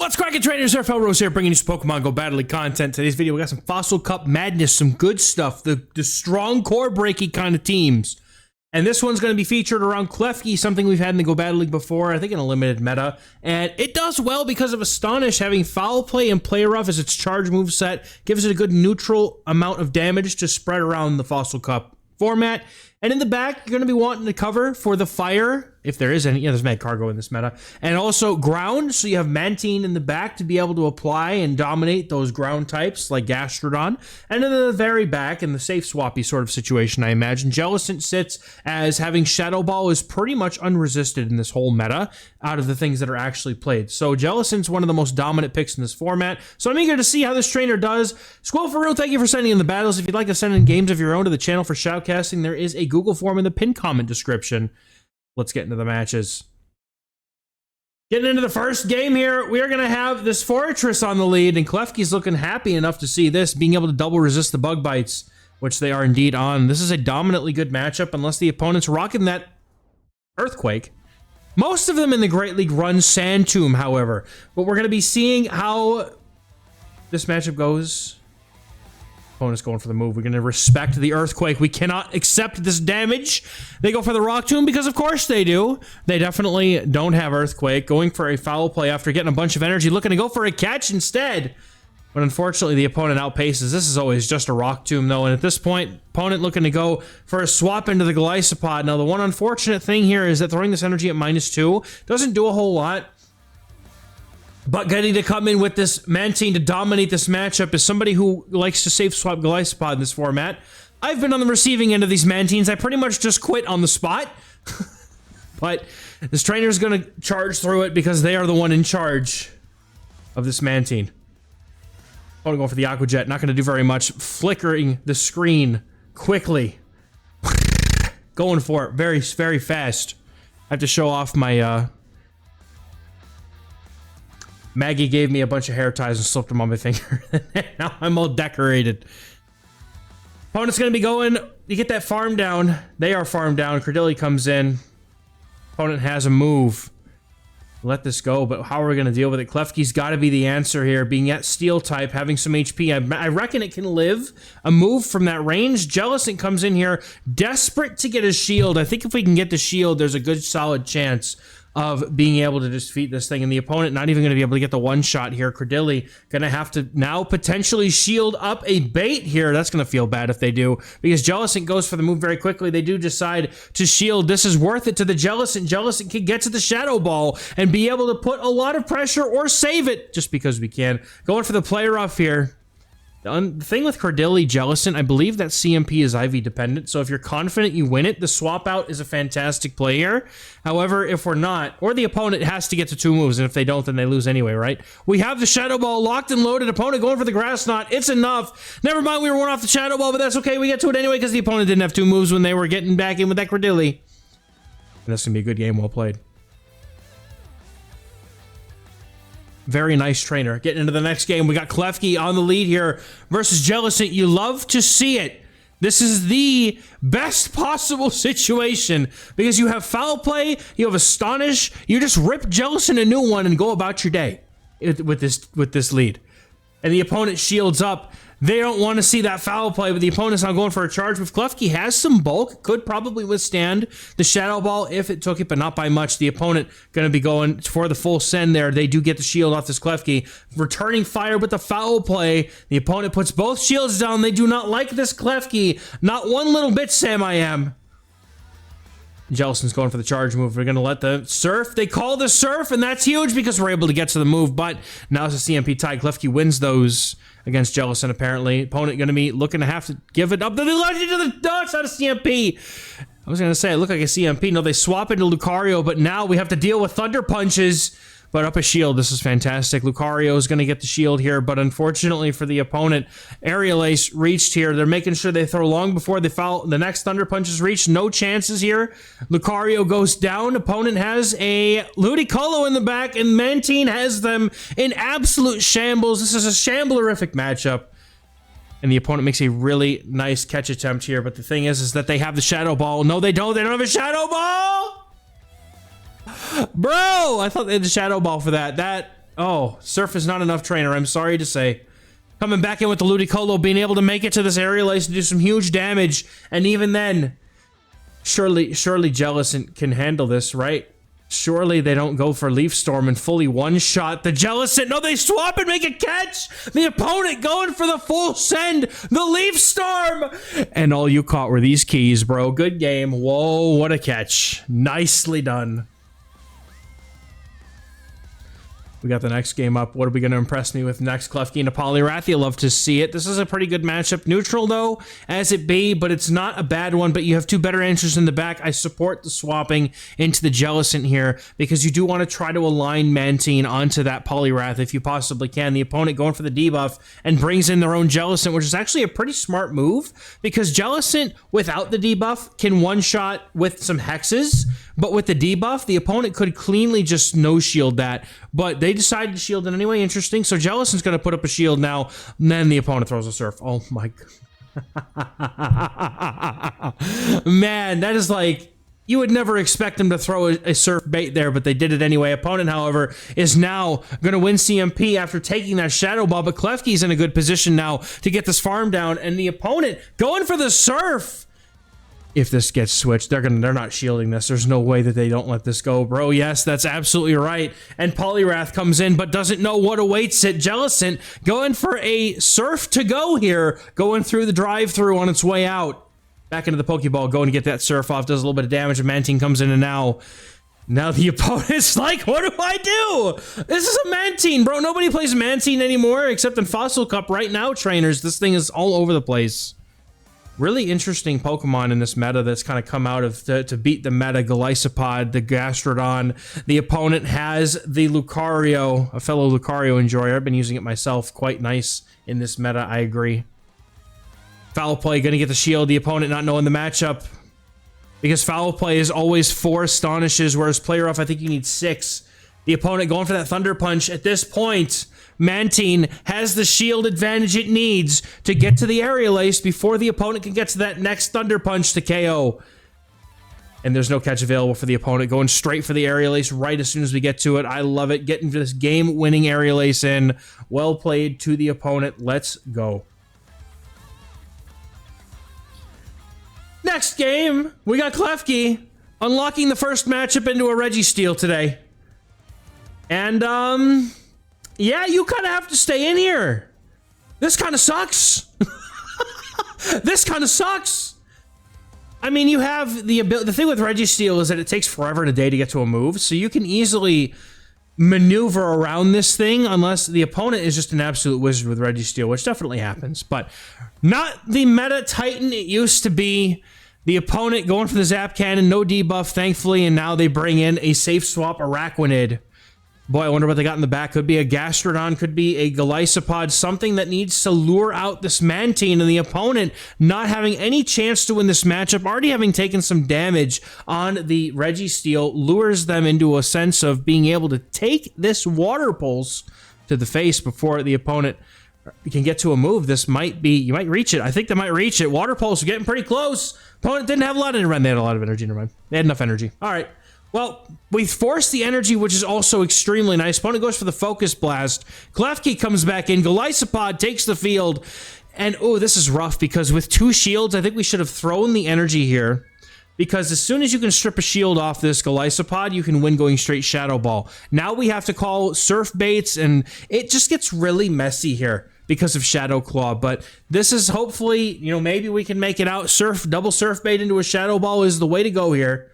What's cracking, traders? XehrFelrose here, bringing you some Pokemon Go Battle League content. Today's video, we got some Fossil Cup madness, some good stuff, the strong core breaking kind of teams. And this one's going to be featured around Klefki, something we've had in the Go Battle League before, I think in a limited meta. And it does well because of Astonish having Foul Play and Play Rough as its charge moveset, gives it a good neutral amount of damage to spread around the Fossil Cup format. And in the back, you're going to be wanting to cover for the fire, if there is any. Yeah, there's Mad Cargo in this meta. And also ground, so you have Mantine in the back to be able to apply and dominate those ground types like Gastrodon. And in the very back, in the safe swappy sort of situation, I imagine, Jellicent sits as having Shadow Ball is pretty much unresisted in this whole meta out of the things that are actually played. So Jellicent's one of the most dominant picks in this format. So I'm eager to see how this trainer does. XehrFelrose, thank you for sending in the battles. If you'd like to send in games of your own to the channel for Shoutcasting, there is a Google form in the pinned comment description. Let's get into the matches. Getting into the first game here, we are going to have this Fortress on the lead, and Klefki's looking happy enough to see this, being able to double resist the bug bites, which they are indeed on. This is a dominantly good matchup, unless the opponent's rocking that Earthquake. Most of them in the Great League run Sand Tomb, however, but we're going to be seeing how this matchup goes. Opponent's going for the move. We're going to respect the Earthquake. We cannot accept this damage. They go for the Rock Tomb because of course they do. They definitely don't have Earthquake. Going for a foul play after getting a bunch of energy. Looking to go for a catch instead. But unfortunately the opponent outpaces. This is always just a Rock Tomb though. And at this point, opponent looking to go for a swap into the Gliscopod. Now the one unfortunate thing here is that throwing this energy at -2 doesn't do a whole lot. But getting to come in with this Mantine to dominate this matchup is somebody who likes to safe swap Gliscopod in this format. I've been on the receiving end of these Mantines. I pretty much just quit on the spot. But this trainer is going to charge through it because they are the one in charge of this Mantine. I'm going to go for the Aqua Jet. Not going to do very much. Flickering the screen quickly. Going for it very, very fast. I have to show off my... Maggie gave me a bunch of hair ties and slipped them on my finger. Now I'm all decorated. Opponent's going to be going. You get that farm down. They are farmed down. Credilli comes in. Opponent has a move. Let this go, but how are we going to deal with it? Klefki's got to be the answer here. Being at Steel type, having some HP. I reckon it can live a move from that range. Jellicent comes in here, desperate to get a shield. I think if we can get the shield, there's a good solid chance of being able to defeat this thing, and the opponent not even going to be able to get the one shot here. Credilli going to have to now potentially shield up a bait here. That's going to feel bad if they do, because Jellicent goes for the move very quickly. They do decide to shield. This is worth it to the Jellicent. Jellicent can get to the Shadow Ball and be able to put a lot of pressure or save it just because we can. Going for the play rough here. The thing with Credilli, Jellicent, I believe that CMP is IV dependent, so if you're confident you win it, the swap out is a fantastic play here. However, if we're not, or the opponent has to get to 2 moves, and if they don't, then they lose anyway, right? We have the Shadow Ball locked and loaded, opponent going for the Grass Knot, it's enough. Never mind, we were 1 off the Shadow Ball, but that's okay, we get to it anyway because the opponent didn't have 2 moves when they were getting back in with that Credilli. And that's going to be a good game, well played. Very nice trainer. Getting into the next game, we got Klefki on the lead here versus Jellicent. You love to see it. This is the best possible situation because you have foul play, you have Astonish, you just rip Jellicent a new one and go about your day with this lead. And the opponent shields up. They don't want to see that foul play, but the opponent's not going for a charge. With Klefki has some bulk, could probably withstand the Shadow Ball if it took it, but not by much. The opponent going to be going for the full send there. They do get the shield off this Klefki. Returning fire with the foul play. The opponent puts both shields down. They do not like this Klefki. Not one little bit, Sam I am. Jellicent's going for the charge move. We're going to let the Surf. They call the Surf, and that's huge because we're able to get to the move, but now it's a CMP tie. Klefki wins those against Jellicent, apparently. Opponent going to be looking to have to give it up to the legend to the Dutch out of CMP. I was going to say, it looked like a CMP. No, they swap into Lucario, but now we have to deal with Thunder Punches. But up a shield, this is fantastic. Lucario is going to get the shield here, but unfortunately for the opponent, Aerial Ace reached here. They're making sure they throw long before the next Thunder Punch is reached. No chances here. Lucario goes down. Opponent has a Ludicolo in the back, and Mantine has them in absolute shambles. This is a shamblerific matchup. And the opponent makes a really nice catch attempt here, but the thing is that they have the Shadow Ball. No, they don't. They don't have a Shadow Ball! Bro, I thought they had the Shadow Ball for that. That Oh, Surf is not enough, trainer. I'm sorry to say. Coming back in with the Ludicolo, being able to make it to this aerial ace and do some huge damage. And even then, surely Jellicent can handle this, right? Surely they don't go for Leaf Storm and fully one-shot the Jellicent. No, they swap and make a catch. The opponent going for the full send. The Leaf Storm. And all you caught were these keys, bro. Good game. Whoa, what a catch. Nicely done. We got the next game up. What are we going to impress me with next? Klefki and a Poliwrath. You love to see it. This is a pretty good matchup. Neutral, though, as it be, but it's not a bad one. But you have two better answers in the back. I support the swapping into the Jellicent here because you do want to try to align Mantine onto that Poliwrath if you possibly can. The opponent going for the debuff and brings in their own Jellicent, which is actually a pretty smart move because Jellicent, without the debuff, can one-shot with some hexes. But with the debuff, the opponent could cleanly just no-shield that. But they decided to shield it anyway. Interesting. So Jellicent's going to put up a shield now. And then the opponent throws a Surf. Oh, my God. Man, that is like... You would never expect them to throw a Surf bait there, but they did it anyway. Opponent, however, is now going to win CMP after taking that Shadow Ball. But Klefki's in a good position now to get this farm down. And the opponent going for the Surf. If this gets switched, they're not shielding this. There's no way that they don't let this go, bro. Yes, that's absolutely right. And Poliwrath comes in, but doesn't know what awaits it. Jellicent going for a Surf to go here, going through the drive-through on its way out. Back into the Pokeball, going to get that Surf off, does a little bit of damage, and Mantine comes in, and now the opponent's like, what do I do? This is a Mantine, bro. Nobody plays Mantine anymore except in Fossil Cup right now, trainers. This thing is all over the place. Really interesting Pokemon in this meta that's kind of come out of to beat the meta. Golisopod, the Gastrodon. The opponent has the Lucario, a fellow Lucario enjoyer. I've been using it myself. Quite nice in this meta, I agree. Foul Play, going to get the shield. The opponent not knowing the matchup. Because Foul Play is always 4 Astonishes, whereas Play Rough, I think you need 6. The opponent going for that Thunder Punch. At this point, Mantine has the shield advantage it needs to get to the aerial ace before the opponent can get to that next Thunder Punch to KO. And there's no catch available for the opponent. Going straight for the aerial ace right as soon as we get to it. I love it. Getting this game-winning aerial ace in. Well played to the opponent. Let's go. Next game, we got Klefki unlocking the first matchup into a Registeel today. And, yeah, you kind of have to stay in here. This kind of sucks. This kind of sucks. I mean, you have the ability. The thing with Registeel is that it takes forever and a day to get to a move, so you can easily maneuver around this thing unless the opponent is just an absolute wizard with Registeel, which definitely happens, but not the meta Titan it used to be. The opponent going for the Zap Cannon, no debuff, thankfully, and now they bring in a safe swap Araquanid. Boy, I wonder what they got in the back. Could be a Gastrodon, could be a Golisopod, something that needs to lure out this Mantine, and the opponent not having any chance to win this matchup, already having taken some damage on the Registeel, lures them into a sense of being able to take this Water Pulse to the face before the opponent can get to a move. This might be, you might reach it. I think they might reach it. Water Pulse getting pretty close. Opponent didn't have a lot of energy. They had a lot of energy, never mind. They had enough energy. All right. Well, we forced the energy, which is also extremely nice. Opponent goes for the Focus Blast. Klefki comes back in. Golisopod takes the field. And, oh, this is rough because with 2 shields, I think we should have thrown the energy here. Because as soon as you can strip a shield off this Golisopod, you can win going straight Shadow Ball. Now we have to call Surf Baits, and it just gets really messy here because of Shadow Claw. But this is hopefully, you know, maybe we can make it out. Double Surf Bait into a Shadow Ball is the way to go here.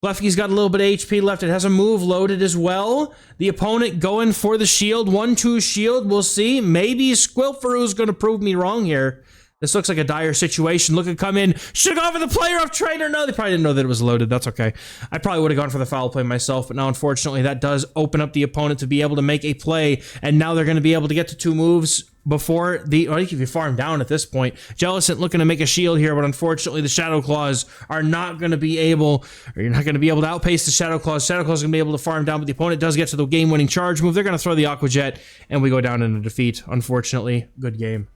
Klefki's got a little bit of HP left. It has a move loaded as well. The opponent going for the shield. 1-2 shield. We'll see. Maybe XehrFelrose going to prove me wrong here. This looks like a dire situation. Look at come in. Should have gone for the player of trainer. No, they probably didn't know that it was loaded. That's okay. I probably would have gone for the foul play myself, but now unfortunately that does open up the opponent to be able to make a play, and now they're going to be able to get to 2 moves before the, or if you farm down at this point. Jellicent looking to make a shield here, but unfortunately the Shadow Claws are not going to be able, or you're not going to be able to outpace the Shadow Claws. Shadow Claws are going to be able to farm down, but the opponent does get to the game-winning charge move. They're going to throw the Aqua Jet, and we go down in a defeat. Unfortunately, good game.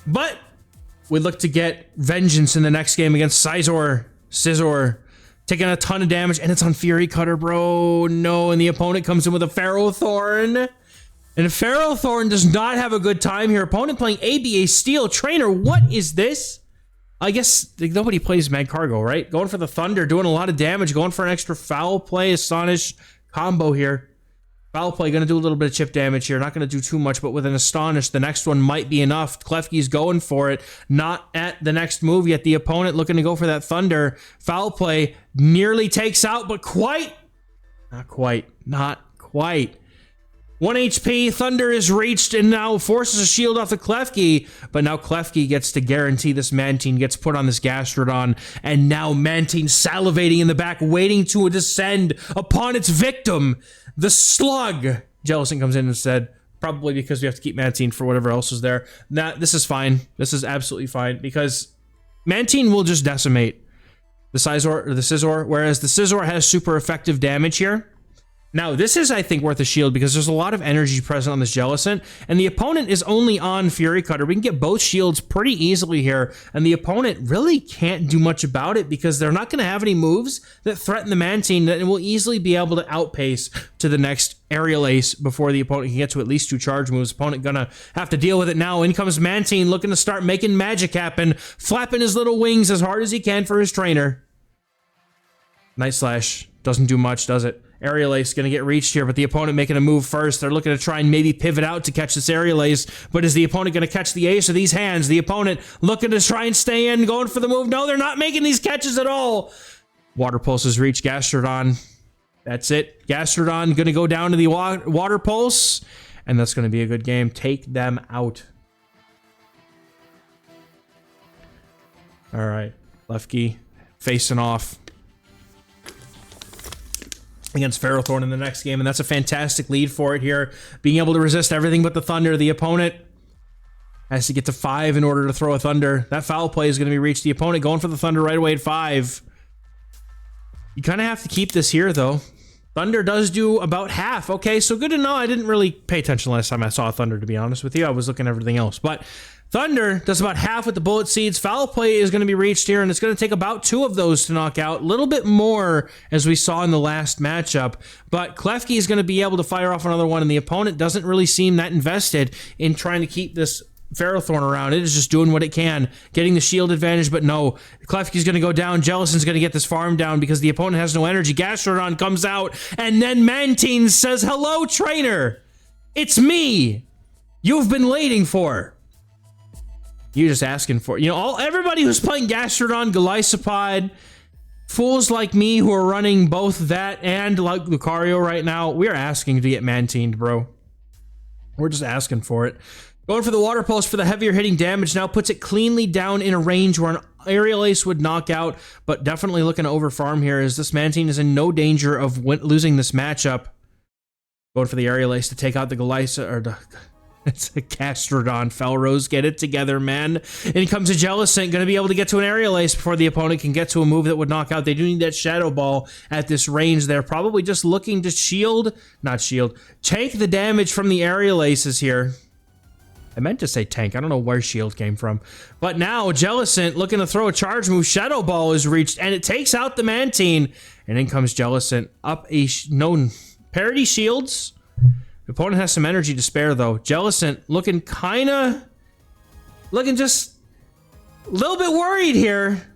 But we look to get vengeance in the next game against Scizor. taking a ton of damage, and it's on Fury Cutter, bro. No, and the opponent comes in with a Ferrothorn. And Ferrothorn does not have a good time here. Opponent playing ABA Steel. Trainer, what is this? I guess nobody plays Mag Cargo, right? Going for the Thunder, doing a lot of damage, going for an extra foul play, Astonish combo here. Foul play, going to do a little bit of chip damage here. Not going to do too much, but with an Astonish, the next one might be enough. Klefki's going for it. Not at the next move yet. The opponent looking to go for that Thunder. Foul play nearly takes out, but quite. Not quite. Not quite. 1 HP, Thunder is reached, and now forces a shield off the Klefki, but now Klefki gets to guarantee this Mantine gets put on this Gastrodon, and now Mantine salivating in the back, waiting to descend upon its victim, the Slug. Jellicent comes in instead, probably because we have to keep Mantine for whatever else is there. Nah, this is fine. This is absolutely fine, because Mantine will just decimate the Scizor, whereas the Scizor has super effective damage here. Now, this is, I think, worth a shield because there's a lot of energy present on this Jellicent, and the opponent is only on Fury Cutter. We can get both shields pretty easily here, and the opponent really can't do much about it because they're not going to have any moves that threaten the Mantine that will easily be able to outpace to the next Aerial Ace before the opponent can get to at least 2 charge moves. Opponent gonna have to deal with it now. In comes Mantine looking to start making magic happen, flapping his little wings as hard as he can for his trainer. Night Slash doesn't do much, does it? Aerial Ace going to get reached here, but the opponent making a move first. They're looking to try and maybe pivot out to catch this Aerial Ace, but is the opponent going to catch the ace of these hands? The opponent looking to try and stay in, going for the move. No, they're not making these catches at all. Water Pulse has reached Gastrodon. That's it. Gastrodon going to go down to the Water Pulse, and that's going to be a good game. Take them out. All right. Klefki facing off against Ferrothorn in the next game, and that's a fantastic lead for it here. Being able to resist everything but the Thunder. The opponent has to get to 5 in order to throw a Thunder. That foul play is going to be reached. The opponent going for the Thunder right away at 5. You kind of have to keep this here, though. Thunder does do about half. Okay, so good to know. I didn't really pay attention last time I saw Thunder, to be honest with you. I was looking at everything else. But Thunder does about half with the Bullet Seeds. Foul play is going to be reached here, and it's going to take about 2 of those to knock out. A little bit more, as we saw in the last matchup. But Klefki is going to be able to fire off another one, and the opponent doesn't really seem that invested in trying to keep this Ferrothorn around. It is just doing what it can, getting the shield advantage, but no. Klefki's going to go down. Jellicent's going to get this farm down because the opponent has no energy. Gastrodon comes out, and then Mantine says, "Hello, trainer. It's me. You've been waiting for." You're just asking for it. You know, everybody who's playing Gastrodon, Golisopod, fools like me who are running both that and like Lucario right now, we're asking to get Mantined, bro. We're just asking for it. Going for the Water Pulse for the heavier hitting damage now puts it cleanly down in a range where an Aerial Ace would knock out, but definitely looking to overfarm here as this Mantine is in no danger of losing this matchup. Going for the Aerial Ace to take out the it's a Gastrodon. Felrose, get it together, man. In comes a Jellicent, going to be able to get to an Aerial Ace before the opponent can get to a move that would knock out. They do need that Shadow Ball at this range. They're probably just looking to tank the damage from the Aerial Aces here. I meant to say tank. I don't know where shield came from. But now, Jellicent looking to throw a charge move. Shadow Ball is reached, and it takes out the Mantine. And in comes Jellicent. Up a known parity shields. The opponent has some energy to spare, though. Jellicent looking just a little bit worried here.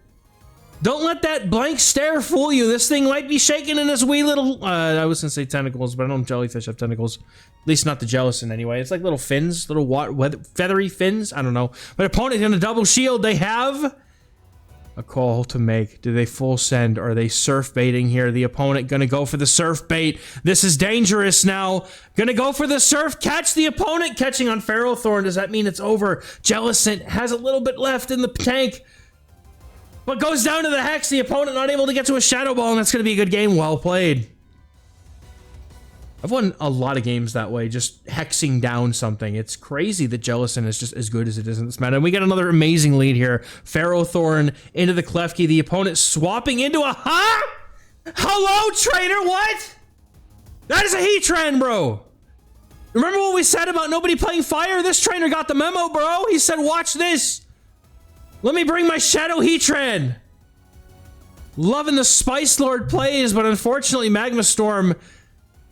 Don't let that blank stare fool you. This thing might be shaking in its wee little... I was going to say tentacles, but I don't know if jellyfish have tentacles. At least not the Jellicent, anyway. It's like little fins, little feathery fins. I don't know. But opponent going to double shield. They have a call to make. Do they full send, or are they surf baiting here? The opponent going to go for the surf bait. This is dangerous now. Going to go for the surf catch. The opponent catching on Ferrothorn. Does that mean it's over? Jellicent has a little bit left in the tank, but goes down to the Hex. The opponent not able to get to a Shadow Ball, and that's going to be a good game. Well played. I've won a lot of games that way, just hexing down something. It's crazy that Jellicent is just as good as it is in this meta. And we get another amazing lead here. Ferrothorn into the Klefki. The opponent swapping into a... Huh? Hello, trainer, what? That is a Heatran, bro. Remember what we said about nobody playing fire? This trainer got the memo, bro. He said, watch this. Let me bring my Shadow Heatran. Loving the Spice Lord plays, but unfortunately Magma Storm,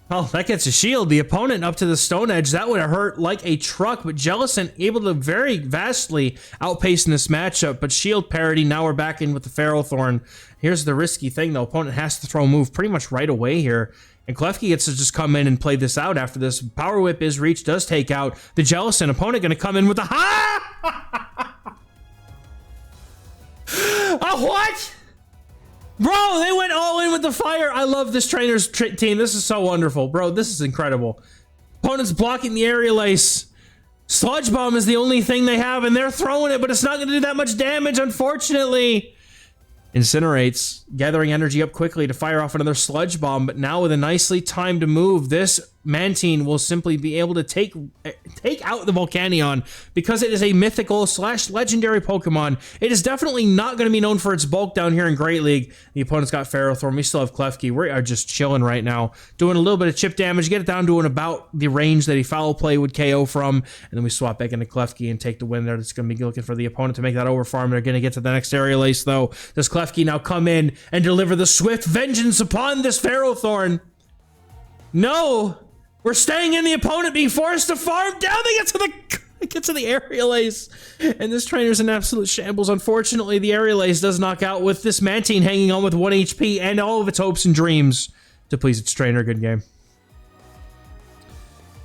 oh, that gets a shield. The opponent up to the Stone Edge, that would have hurt like a truck, but Jellicent able to very vastly outpace in this matchup, but shield parity, now we're back in with the Ferrothorn. Here's the risky thing, though. Opponent has to throw a move pretty much right away here, and Klefki gets to just come in and play this out after this. Power Whip is reached, does take out the Jellicent. Opponent going to come in with a what? Bro, they went all in with the fire. I love this trainer's team. This is so wonderful. Bro, this is incredible. Opponent's blocking the aerial ace. Sludge Bomb is the only thing they have, and they're throwing it, but it's not going to do that much damage, unfortunately. Incinerates, gathering energy up quickly to fire off another Sludge Bomb, but now with a nicely timed move, this Mantine will simply be able to take out the Volcanion because it is a mythical / legendary Pokemon. It is definitely not going to be known for its bulk down here in Great League. The opponent's got Ferrothorn. We still have Klefki. We are just chilling right now, doing a little bit of chip damage, get it down to about the range that a Foul Play would KO from, and then we swap back into Klefki and take the win there. That's going to be looking for the opponent to make that overfarm. They're going to get to the next aerial ace, though. Does Klefki now come in and deliver the swift vengeance upon this Ferrothorn? No! We're staying in, the opponent being forced to farm down. They get to the aerial ace, and this trainer's in absolute shambles. Unfortunately, the aerial ace does knock out with this Mantine hanging on with 1 HP and all of its hopes and dreams to please its trainer. Good game.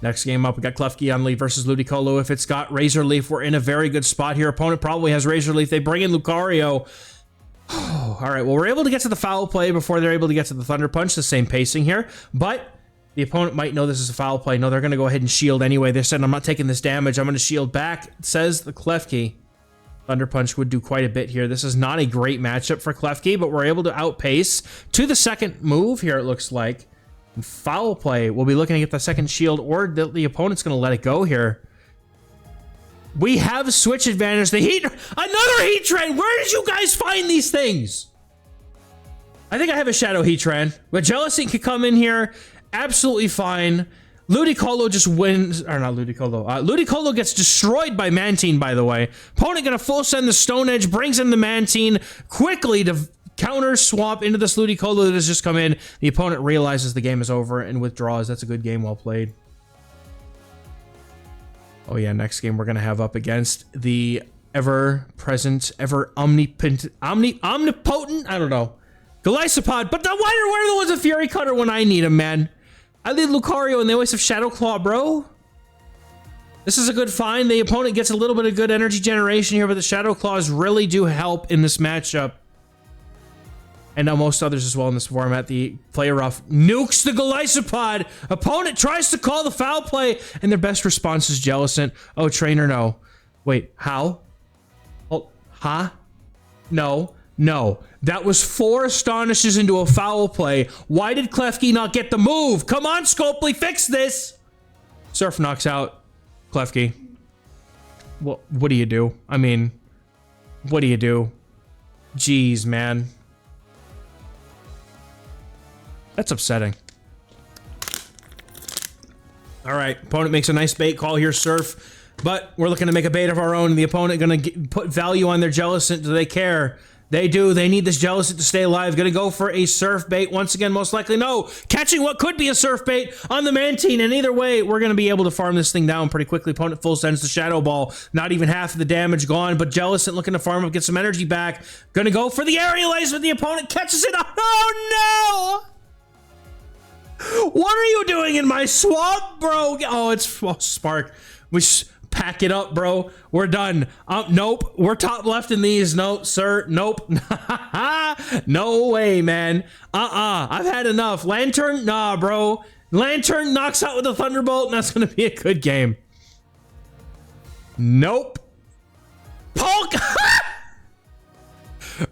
Next game up, we got Klefki on lead versus Ludicolo. If it's got Razor Leaf, we're in a very good spot here. Opponent probably has Razor Leaf. They bring in Lucario. All right, well, we're able to get to the Foul Play before they're able to get to the Thunder Punch. The same pacing here, but the opponent might know this is a Foul Play. No, they're going to go ahead and shield anyway. They said, I'm not taking this damage. I'm going to shield back, says the Klefki. Thunder Punch would do quite a bit here. This is not a great matchup for Klefki, but we're able to outpace to the second move here, it looks like. And Foul Play, we'll be looking to get the second shield, or the opponent's going to let it go here. We have switch advantage. The Heat, another Heatran. Where did you guys find these things? I think I have a Shadow Heatran, but Jellicent could come in here. Absolutely fine. Ludicolo just wins, or not Ludicolo. Ludicolo gets destroyed by Mantine, by the way. Opponent gonna full send the Stone Edge, brings in the Mantine quickly to counter swap into this Ludicolo that has just come in. The opponent realizes the game is over and withdraws. That's a good game, well played. Oh yeah, next game we're gonna have up against the ever-present, ever-omnipotent, I don't know, Golisopod, but why there was a Fury Cutter when I need him, man? I lead Lucario and they always have Shadow Claw, bro. This is a good find. The opponent gets a little bit of good energy generation here, but the Shadow Claws really do help in this matchup. And now most others as well in this format. The Play Rough nukes the Golisopod. Opponent tries to call the Foul Play, and their best response is Jellicent. Oh, trainer, no. Wait, how? Oh, huh? No. No, that was 4 Astonishes into a Foul Play. Why did Klefki not get the move? Come on, Scopely, fix this! Surf knocks out Klefki. What do you do? I mean, what do you do? Jeez, man. That's upsetting. All right, opponent makes a nice bait call here, Surf. But we're looking to make a bait of our own. The opponent going to put value on their Jellicent. Do they care? They do. They need this Jellicent to stay alive. Gonna go for a Surf bait. Once again, most likely, no. Catching what could be a Surf bait on the Mantine. And either way, we're gonna be able to farm this thing down pretty quickly. Opponent full sends the Shadow Ball. Not even half of the damage gone, but Jellicent looking to farm up, get some energy back. Gonna go for the Aerial Ace, but the opponent catches it. Oh, no! What are you doing in my swamp, bro? Oh, it's Spark. We pack it up, bro. We're done. Nope. We're top left in these. No, sir. Nope. No way, man. I've had enough. Lantern? Nah, bro. Lantern knocks out with a Thunderbolt, and that's going to be a good game. Nope. Polk!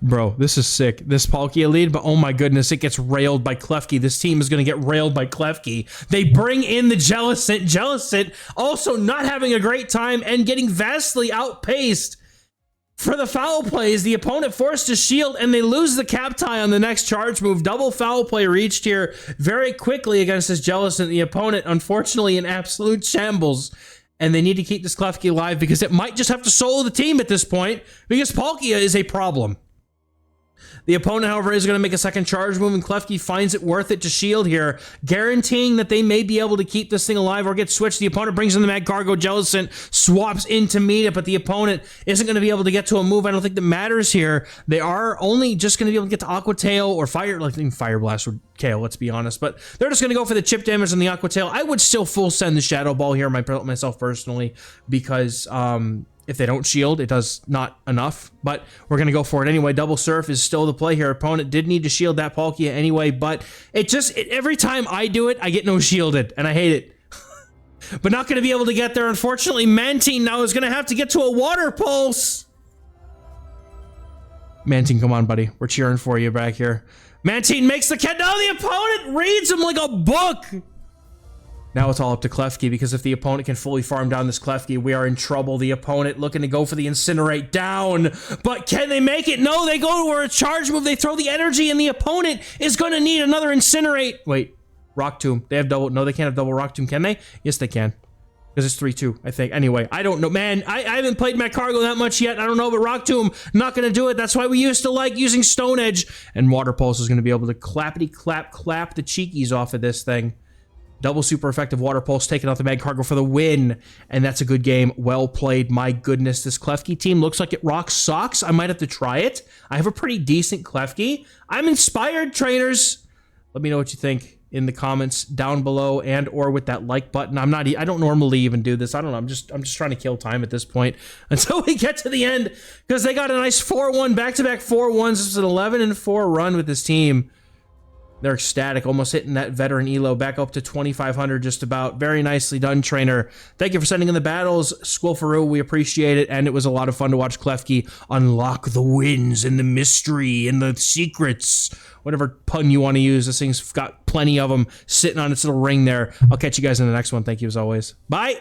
Bro, this is sick. This Palkia lead, but oh my goodness, it gets railed by Klefki. This team is going to get railed by Klefki. They bring in the Jellicent. Jellicent also not having a great time and getting vastly outpaced. For the Foul Plays, the opponent forced to shield and they lose the cap tie on the next charge move. Double Foul Play reached here very quickly against this Jellicent. The opponent, unfortunately, in absolute shambles. And they need to keep this Klefki alive because it might just have to solo the team at this point because Palkia is a problem. The opponent, however, is going to make a second charge move, and Klefki finds it worth it to shield here, guaranteeing that they may be able to keep this thing alive or get switched. The opponent brings in the Mad Cargo, Jellicent swaps in to meet it, but the opponent isn't going to be able to get to a move. I don't think that matters here. They are only just going to be able to get to Aqua Tail or Fire, like Fire Blast would KO, let's be honest, but they're just going to go for the chip damage on the Aqua Tail. I would still full send the Shadow Ball here myself personally, because if they don't shield, it does not enough, but we're going to go for it anyway. Double Surf is still the play here. Opponent did need to shield that Palkia anyway, but every time I do it, I get no shielded, and I hate it. But not going to be able to get there. Unfortunately, Mantine now is going to have to get to a Water Pulse. Mantine, come on, buddy. We're cheering for you back here. Mantine makes the catch. No, the opponent reads him like a book. Now it's all up to Klefki, because if the opponent can fully farm down this Klefki, we are in trouble. The opponent looking to go for the Incinerate down, but can they make it? No, they go to a charge move. They throw the energy, and the opponent is going to need another Incinerate. Wait, Rock Tomb. They have double. No, they can't have double Rock Tomb, can they? Yes, they can. Because it's 3-2, I think. Anyway, I don't know. Man, I haven't played Mad Cargo that much yet. I don't know, but Rock Tomb, not going to do it. That's why we used to like using Stone Edge. And Water Pulse is going to be able to clap the cheekies off of this thing. Double super effective Water Pulse, taking out the Mad Cargo for the win. And that's a good game. Well played. My goodness, this Klefki team looks like it rocks socks. I might have to try it. I have a pretty decent Klefki. I'm inspired, trainers. Let me know what you think in the comments down below, and or with that like button. I don't normally even do this. I don't know. I'm just trying to kill time at this point until we get to the end, because they got a nice 4-1 back-to-back 4-1s. This is an 11-4 run with this team. They're ecstatic, almost hitting that veteran elo back up to 2,500 just about. Very nicely done, trainer. Thank you for sending in the battles, Squilfaroo. We appreciate it, and it was a lot of fun to watch Klefki unlock the wins and the mystery and the secrets. Whatever pun you want to use, this thing's got plenty of them sitting on its little ring there. I'll catch you guys in the next one. Thank you as always. Bye!